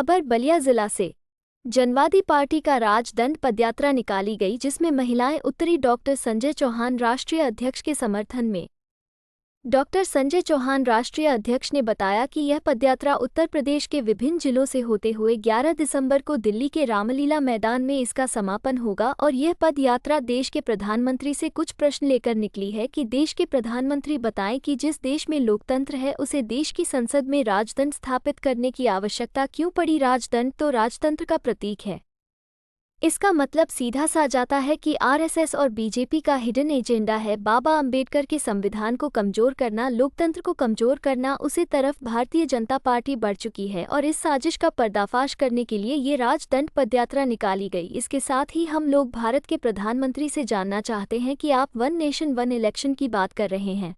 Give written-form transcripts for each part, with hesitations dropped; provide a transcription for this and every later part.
खबर बलिया जिला से। जनवादी पार्टी का राजदंड पदयात्रा निकाली गई, जिसमें महिलाएं उतरी। डॉक्टर संजय चौहान राष्ट्रीय अध्यक्ष के समर्थन में। डॉक्टर संजय चौहान राष्ट्रीय अध्यक्ष ने बताया कि यह पदयात्रा उत्तर प्रदेश के विभिन्न जिलों से होते हुए 11 दिसंबर को दिल्ली के रामलीला मैदान में इसका समापन होगा और यह पदयात्रा देश के प्रधानमंत्री से कुछ प्रश्न लेकर निकली है कि देश के प्रधानमंत्री बताएं कि जिस देश में लोकतंत्र है उसे देश की संसद में राजदंड स्थापित करने की आवश्यकता क्यों पड़ी। राजदंड तो राजतंत्र का प्रतीक है। इसका मतलब सीधा सा जाता है कि आरएसएस और बीजेपी का हिडन एजेंडा है बाबा अंबेडकर के संविधान को कमजोर करना, लोकतंत्र को कमजोर करना। उसी तरफ भारतीय जनता पार्टी बढ़ चुकी है और इस साजिश का पर्दाफाश करने के लिए ये राजदंड पदयात्रा निकाली गई। इसके साथ ही हम लोग भारत के प्रधानमंत्री से जानना चाहते हैं कि आप वन नेशन वन इलेक्शन की बात कर रहे हैं,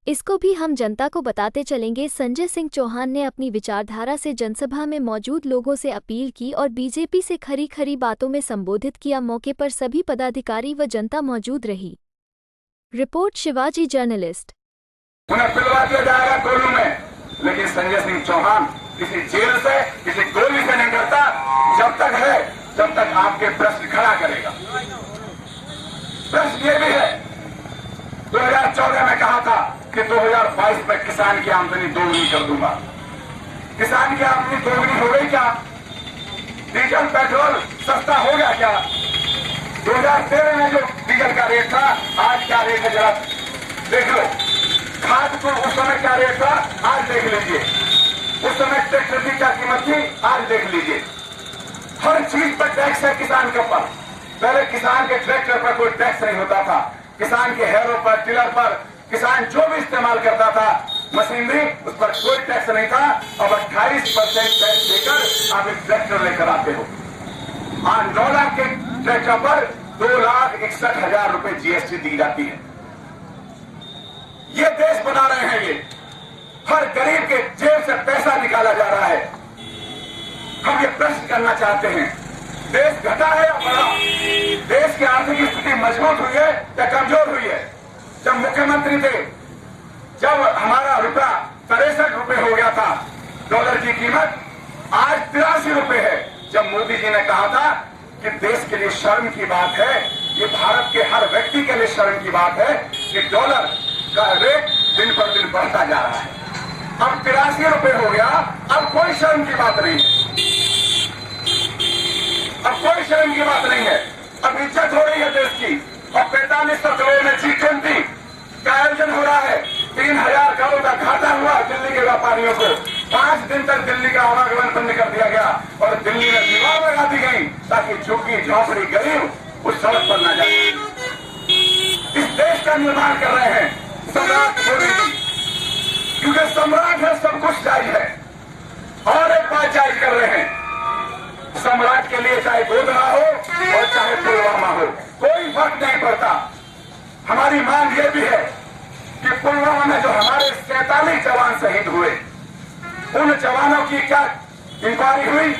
इसको भी हम जनता को बताते चलेंगे। संजय सिंह चौहान ने अपनी विचारधारा से जनसभा में मौजूद लोगों से अपील की और बीजेपी से खरी खरी बातों में संबोधित किया। मौके पर सभी पदाधिकारी व जनता मौजूद रही। Report Shivaji journalist. उन्हें पिलवा दिया जाएगा गोलू में, लेकिन संजय सिंह चौहान किसी जेल से किसी गोली से नहीं डरता। जब तक है जब तक आपके प्रश्न खड़ा करेगा। प्रश्न ये भी है, 2014 में कहा था कि 2022 में किसान की आमदनी दोगुनी कर दूंगा। किसान की आमदनी दोगुनी हो गई क्या? डीजल पेट्रोल सस्ता हो गया क्या? 2013 में जो डीजल का रेट था, आज क्या रेट है जरा देख लो। खाद को उस समय क्या रेट था, आज देख लीजिए। उस समय ट्रैक्टर की क्या कीमत थी, आज देख लीजिए। हर चीज पर टैक्स है किसान के ऊपर। पहले किसान के ट्रैक्टर पर कोई टैक्स नहीं होता था। किसान के हैरों पर, टिलर पर, किसान जो भी इस्तेमाल करता था मशीनरी, उस पर कोई टैक्स नहीं था। अब 28% टैक्स लेकर आप एक ट्रैक्टर लेकर आते हो। आज 9 लाख के ट्रैक्टर पर 2,61,000 रुपए जीएसटी दी जाती है। ये देश बना रहे हैं। ये हर गरीब के जेब से पैसा निकाला जा रहा है। हम ये प्रश्न करना चाहते हैं, देश घटा है या बढ़ा? देश की आर्थिक स्थिति मजबूत हुई है या कमजोर हुई है? जब मुख्यमंत्री थे, जब हमारा रुपया 63 रुपए हो गया था डॉलर की कीमत, आज 83 रुपए है। जब मोदी जी ने कहा था कि देश के लिए शर्म की बात है, ये भारत के हर व्यक्ति के लिए शर्म की बात है कि डॉलर का रेट दिन पर दिन बढ़ता जा रहा है। अब 83 रुपए हो गया। अब कोई शर्म की बात नहीं है। अब कोई शर्म की बात नहीं है। अब इज्जत हो रही है देश की। और 4500 करोड़ में G20 का आयोजन हो रहा है। 3000 करोड़ का घाटा हुआ दिल्ली के व्यापारियों को। 5 दिन तक दिल्ली का आवागमन बंद कर दिया गया और दिल्ली में दीवार लगा दी गई ताकि झुग्गी झोंपड़ी गरीब उस सड़क पर न जाए। इस देश का निर्माण कर रहे हैं सम्राट मोदी जी, क्योंकि सम्राट है सब कुछ जायज है। और एक बात जायज कर रहे हैं, सम्राट के लिए चाहे गोधरा हो और चाहे पुलवामा हो, कोई फर्क नहीं पड़ता। हमारी मांग ये भी है कि पुलवामा में जो हमारे 47 जवान शहीद हुए, उन जवानों की क्या इंक्वायरी हुई?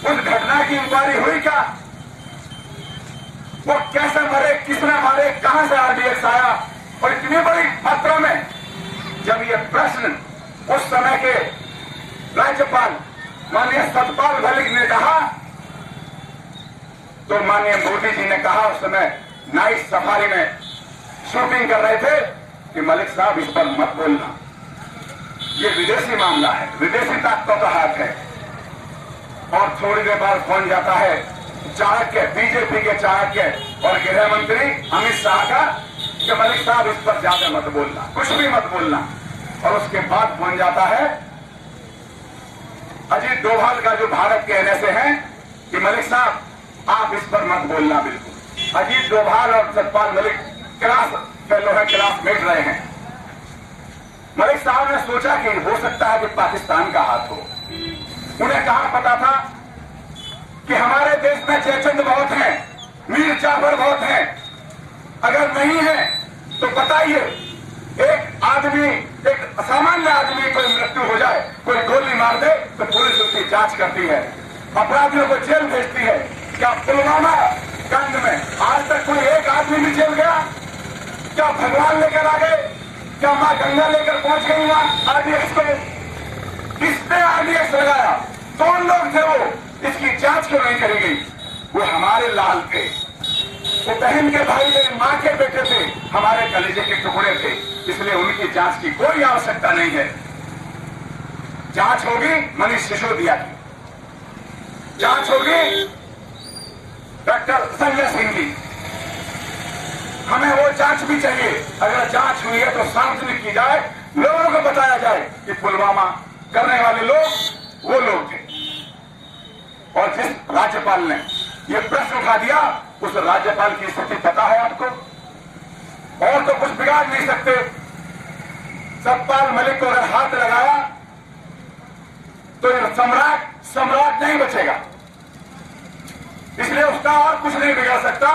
उस घटना की इंक्वायरी हुई क्या? वो कैसे मरे, किसने मारे, कहां से आरडीएक्स आया? और इतनी बड़ी मात्रा में जब ये प्रश्न उस समय के राज्यपाल माननीय सतपाल मलिक ने कहा, तो माननीय मोदी जी ने कहा, उस समय नाइट सफारी में शूटिंग कर रहे थे, कि मलिक साहब इस पर मत बोलना, ये विदेशी मामला है, विदेशी ताकतों का हाथ है। और थोड़ी देर बाद फोन जाता है चाणक्य, बीजेपी के चाणक्य और गृह मंत्री अमित शाह का, कि मलिक साहब इस पर ज्यादा मत बोलना, कुछ भी मत बोलना। और उसके बाद फोन जाता है अजीत डोभाल का, जो भारत के एनएसए हैं, कि मलिक साहब आप इस पर मत बोलना बिल्कुल। अजीत डोभाल और सतपाल मलिक क्लास फेलो है, क्लासमेट रहे हैं। मलिक साहब ने सोचा कि हो सकता है कि पाकिस्तान का हाथ हो। उन्हें कहां पता था कि हमारे देश में जयचंद बहुत हैं, मीर जाफर बहुत हैं। अगर नहीं है तो बताइए, एक आदमी, एक सामान्य आदमी कोई मृत्यु हो जाए, कोई गोली मार दे, तो पुलिस उसकी जांच करती है, अपराधियों को जेल भेजती है। क्या पुलवामा कांड में आज तक कोई एक आदमी भी जेल गया? क्या भगवान लेकर आ गए? क्या मां गंगा लेकर पहुंच गई वहां आरडीएक्स को? किसने आरडीएक्स लगाया? कौन लोग थे वो, इसकी जांच क्यों नहीं करी गई? वो हमारे लाल थे, वो बहन के भाई थे, मां के बेटे थे, हमारे कलेजे के टुकड़े थे, इसलिए उनकी जांच की कोई आवश्यकता नहीं है। जांच होगी मनीष सिसोदिया की, जांच होगी डॉक्टर संजय सिंह की, हमें वो जांच भी चाहिए। अगर जांच हुई है तो सार्वजनिक की जाए, लोगों को बताया जाए कि पुलवामा करने वाले लोग वो लोग थे। और जिस राज्यपाल ने ये प्रश्न उठा दिया, उस राज्यपाल की स्थिति पता है आपको? और तो कुछ बिगाड़ नहीं सकते। सतपाल मलिक को अगर हाथ लगाया तो ये सम्राट नहीं बचेगा, इसलिए उसका और कुछ नहीं बिगड़ सकता।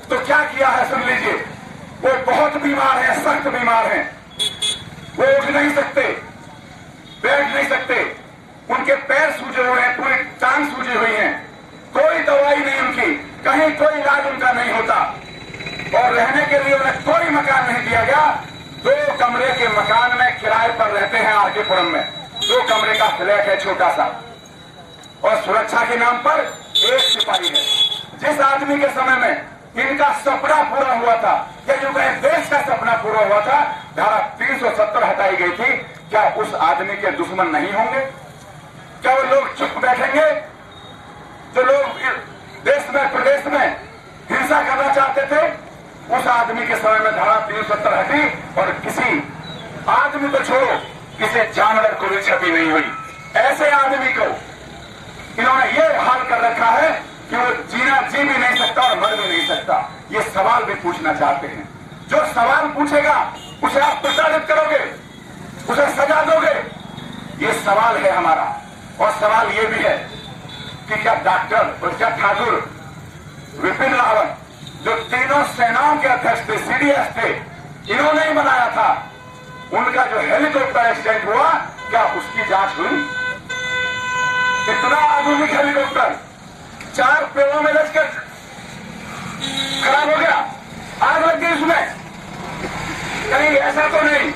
तो क्या किया है सुन लीजिए। वो बहुत बीमार है, सख्त बीमार है, वो उठ नहीं सकते, बैठ नहीं सकते, उनके पैर सूजे हुए हैं, पूरी टांग सूजी हुई है, कोई दवाई नहीं उनकी, कहीं कोई इलाज उनका नहीं होता, और रहने के लिए उन्हें कोई मकान नहीं दिया गया। 2 कमरे के मकान में किराए पर रहते हैं आरकेपुरम में, 2 कमरे का फ्लैट है छोटा सा, और सुरक्षा के नाम पर 1 सिपाही है। जिस आदमी के समय में इनका सपना पूरा हुआ था, या जो देश का सपना पूरा हुआ था, धारा 370 हटाई गई थी, क्या उस आदमी के दुश्मन नहीं होंगे? क्या वो लोग चुप बैठेंगे? जो लोग देश में प्रदेश में हिंसा करना चाहते थे, उस आदमी के समय में धारा 370 हटी, और किसी आदमी को छोड़ो, किसी जानवर को भी क्षति नहीं हुई। ऐसे आदमी को इन्होंने ये हाल कर रखा है कि वो जी भी नहीं सकता और मर भी नहीं सकता। ये सवाल भी पूछना चाहते हैं। जो सवाल पूछेगा उसे आप प्रताड़ित करोगे, उसे सजा दोगे, ये सवाल है हमारा। और सवाल ये भी है कि क्या डॉक्टर और क्या ठाकुर विपिन रावत, जो तीनों सेनाओं के अध्यक्ष थे, सीडीएस थे, इन्होंने ही बनाया था, उनका जो हेलीकॉप्टर एक्सीडेंट हुआ, क्या उसकी जांच हुई? इतना आधुनिक हेलीकॉप्टर 4 पेड़ों में लचकर खराब हो गया, आग लग गई उसमें। कहीं ऐसा तो नहीं,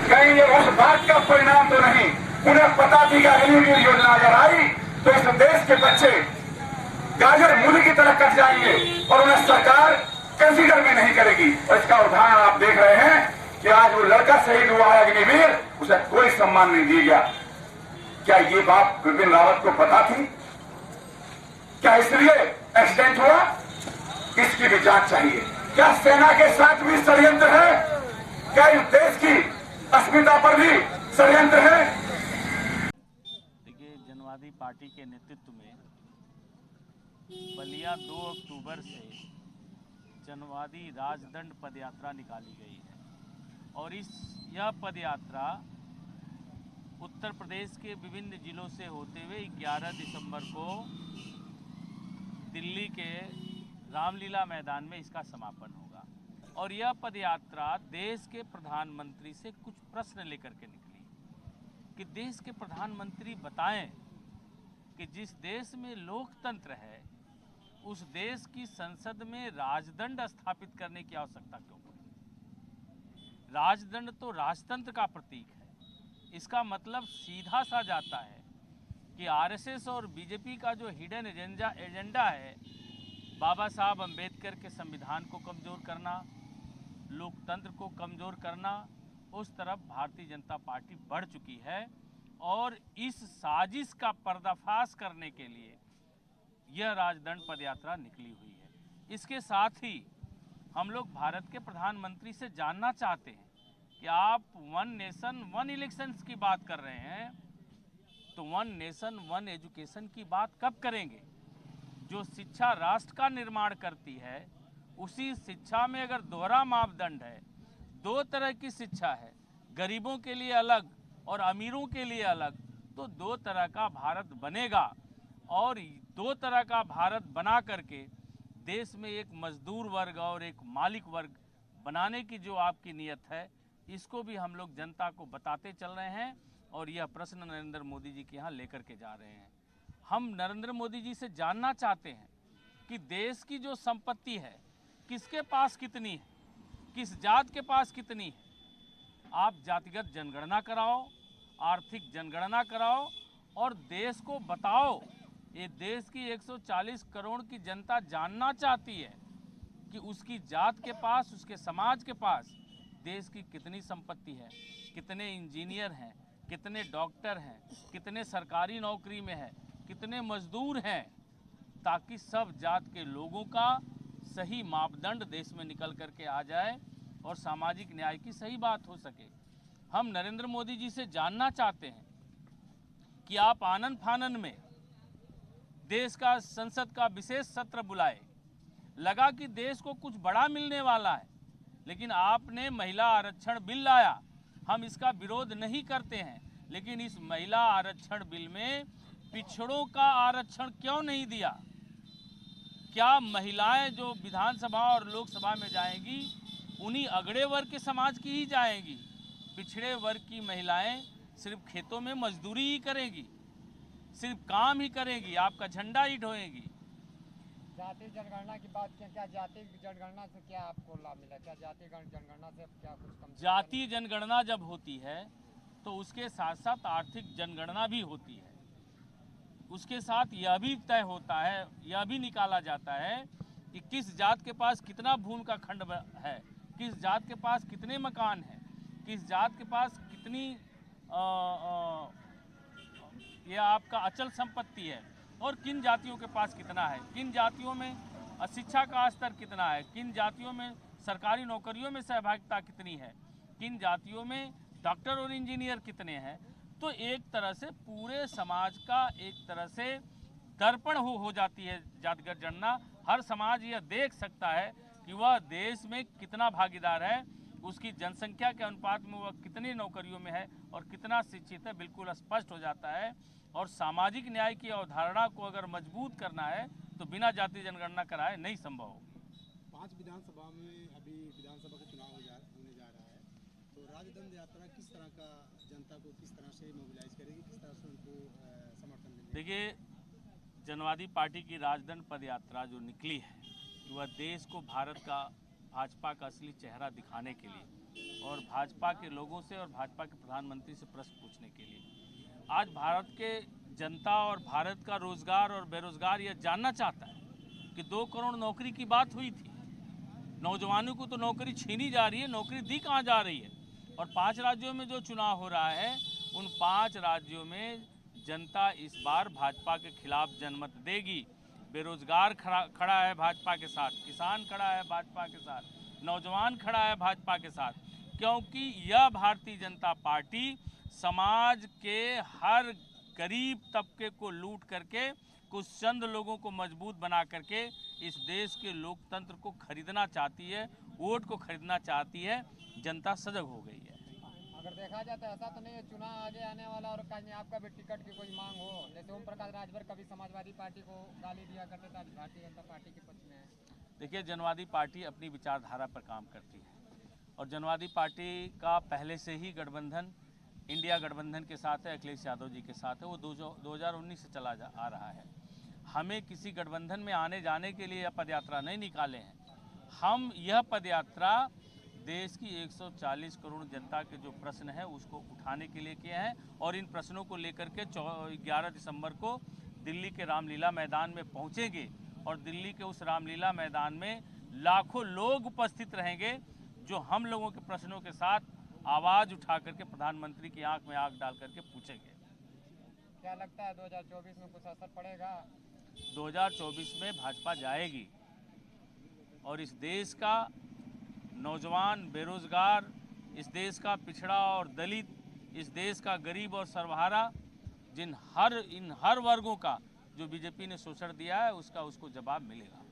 कहीं ये उस बात का परिणाम तो नहीं? उन्हें पता थी कि अग्निवीर योजना अगर आई तो इस देश के बच्चे गाजर मूली की तरह कट जाएंगे, और उन्हें सरकार कंसीडर भी नहीं करेगी। और इसका उदाहरण आप देख रहे हैं कि आज वो लड़का शहीद हुआ है अग्निवीर, उसे कोई सम्मान नहीं दिया गया। क्या ये बात विपिन रावत को पता थी? क्या इसलिए एक्सीडेंट हुआ? इसकी भी जांच चाहिए। क्या सेना के साथ भी षड्यंत्र है? क्या इस देश की अस्मिता पर भी षड्यंत्र है? देखिए, जनवादी पार्टी के नेतृत्व में बलिया 2 अक्टूबर से जनवादी राजदंड पदयात्रा निकाली गई है, और यह पदयात्रा उत्तर प्रदेश के विभिन्न जिलों से होते हुए 11 दिसंबर को दिल्ली के रामलीला मैदान में इसका समापन होगा। और यह पदयात्रा देश के प्रधानमंत्री से कुछ प्रश्न लेकर के निकली कि देश के प्रधानमंत्री बताएं कि जिस देश में लोकतंत्र है, उस देश की संसद में राजदंड स्थापित करने की आवश्यकता क्यों पड़ी? राजदंड तो राजतंत्र का प्रतीक है। इसका मतलब सीधा सा जाता है कि आरएसएस और बीजेपी का जो हिडन एजेंडा है, बाबा साहब अंबेडकर के संविधान को कमज़ोर करना, लोकतंत्र को कमज़ोर करना, उस तरफ भारतीय जनता पार्टी बढ़ चुकी है। और इस साजिश का पर्दाफाश करने के लिए यह राजदंड पदयात्रा निकली हुई है। इसके साथ ही हम लोग भारत के प्रधानमंत्री से जानना चाहते हैं कि आप 1 नेशन 1 इलेक्शंस की बात कर रहे हैं, तो 1 नेशन 1 एजुकेशन की बात कब करेंगे? जो शिक्षा राष्ट्र का निर्माण करती है, उसी शिक्षा में अगर दोहरा मापदंड है, 2 तरह की शिक्षा है, गरीबों के लिए अलग और अमीरों के लिए अलग, तो 2 तरह का भारत बनेगा। और 2 तरह का भारत बना करके देश में एक मजदूर वर्ग और एक मालिक वर्ग बनाने की जो आपकी नीयत है, इसको भी हम लोग जनता को बताते चल रहे हैं। और यह प्रश्न नरेंद्र मोदी जी के यहाँ लेकर के जा रहे हैं। हम नरेंद्र मोदी जी से जानना चाहते हैं कि देश की जो संपत्ति है, किसके पास कितनी है, किस जात के पास कितनी है। आप जातिगत जनगणना कराओ, आर्थिक जनगणना कराओ, और देश को बताओ, ये देश की 140 करोड़ की जनता जानना चाहती है कि उसकी जात के पास, उसके समाज के पास देश की कितनी संपत्ति है, कितने इंजीनियर हैं, कितने डॉक्टर हैं, कितने सरकारी नौकरी में हैं, कितने मजदूर हैं, ताकि सब जात के लोगों का सही मापदंड देश में निकल करके आ जाए और सामाजिक न्याय की सही बात हो सके। हम नरेंद्र मोदी जी से जानना चाहते हैं कि आप आनन फानन में देश का संसद का विशेष सत्र बुलाए, लगा कि देश को कुछ बड़ा मिलने वाला है, लेकिन आपने महिला आरक्षण बिल लाया। हम इसका विरोध नहीं करते हैं, लेकिन इस महिला आरक्षण बिल में पिछड़ों का आरक्षण क्यों नहीं दिया? क्या महिलाएं जो विधानसभा और लोकसभा में जाएंगी उन्हीं अगड़े वर्ग के समाज की ही जाएंगी? पिछड़े वर्ग की महिलाएं सिर्फ खेतों में मजदूरी ही करेंगी, सिर्फ काम ही करेंगी, आपका झंडा ही ढोएंगी। जातीय जनगणना की बात की, क्या जातीय जनगणना से क्या आपको लाभ मिला? क्या जातीय जनगणना से क्या कुछ कम? जातीय जनगणना जब होती है तो उसके साथ साथ आर्थिक जनगणना भी होती है। उसके साथ यह भी तय होता है, यह भी निकाला जाता है कि किस जात के पास कितना भूमि का खंड है, किस जात के पास कितने मकान हैं, किस जात के पास कितनी यह आपका अचल संपत्ति है, और किन जातियों के पास कितना है, किन जातियों में शिक्षा का स्तर कितना है, किन जातियों में सरकारी नौकरियों में सहभागिता कितनी है, किन जातियों में डॉक्टर और इंजीनियर कितने हैं। तो एक तरह से पूरे समाज का एक तरह से दर्पण हो जाती है जातिगत जनगणना। हर समाज यह देख सकता है कि वह देश में कितना भागीदार है, उसकी जनसंख्या के अनुपात में वह कितनी नौकरियों में है और कितना शिक्षित है, बिल्कुल स्पष्ट हो जाता है। और सामाजिक न्याय की अवधारणा को अगर मजबूत करना है तो बिना जातीय जनगणना कराए नहीं संभव होगी। 5 विधानसभा में अभी विधानसभा का चुनाव होने जा रहा है, तो राजदंड यात्रा किस तरह का जनता को किस तरह से मोबिलाइज करेगी, किस तरह से उनको समर्थन मिलेगा? देखिए, जनवादी पार्टी की राजदंड पद यात्रा जो निकली है वह देश को भारत का, भाजपा का असली चेहरा दिखाने के लिए और भाजपा के लोगों से और भाजपा के प्रधानमंत्री से प्रश्न पूछने के लिए। आज भारत के जनता और भारत का रोजगार और बेरोजगार यह जानना चाहता है कि 2 करोड़ नौकरी की बात हुई थी, नौजवानों को तो नौकरी छीनी जा रही है, नौकरी दी कहाँ जा रही है? और 5 राज्यों में जो चुनाव हो रहा है उन 5 राज्यों में जनता इस बार भाजपा के खिलाफ जनमत देगी। बेरोजगार खड़ा है भाजपा के साथ, किसान खड़ा है भाजपा के साथ, नौजवान खड़ा है भाजपा के साथ, क्योंकि यह भारतीय जनता पार्टी समाज के हर गरीब तबके को लूट करके कुछ चंद लोगों को मजबूत बना करके इस देश के लोकतंत्र को खरीदना चाहती है, वोट को खरीदना चाहती है। जनता सजग हो गई है। अगर देखा जाए तो ऐसा तो नहीं है चुनाव आगे आने वाला और कहीं आपका भी टिकट की कोई मांग हो, जैसे ओम प्रकाश राजभर कभी समाजवादी पार्टी को गाली दिया करते थे, आज भारतीय जनता पार्टी के पक्ष में है। देखिए, जनवादी पार्टी अपनी विचारधारा पर काम करती है और जनवादी पार्टी का पहले से ही गठबंधन इंडिया गठबंधन के साथ है, अखिलेश यादव जी के साथ है, वो 2019 से चला आ रहा है। हमें किसी गठबंधन में आने जाने के लिए यह पदयात्रा नहीं निकाले हैं। हम यह पदयात्रा देश की 140 करोड़ जनता के जो प्रश्न है उसको उठाने के लिए किए हैं और इन प्रश्नों को लेकर के 11 दिसंबर को दिल्ली के रामलीला मैदान में पहुंचेंगे और दिल्ली के उस रामलीला मैदान में लाखों लोग उपस्थित रहेंगे जो हम लोगों के प्रश्नों के साथ आवाज़ उठा करके प्रधानमंत्री की आंख में आंख डाल करके पूछेंगे। क्या लगता है 2024 में कुछ असर पड़ेगा? 2024 में भाजपा जाएगी और इस देश का नौजवान, बेरोजगार, इस देश का पिछड़ा और दलित, इस देश का गरीब और सर्वहारा, इन हर वर्गों का जो बीजेपी ने शोषण दिया है उसका उसको जवाब मिलेगा।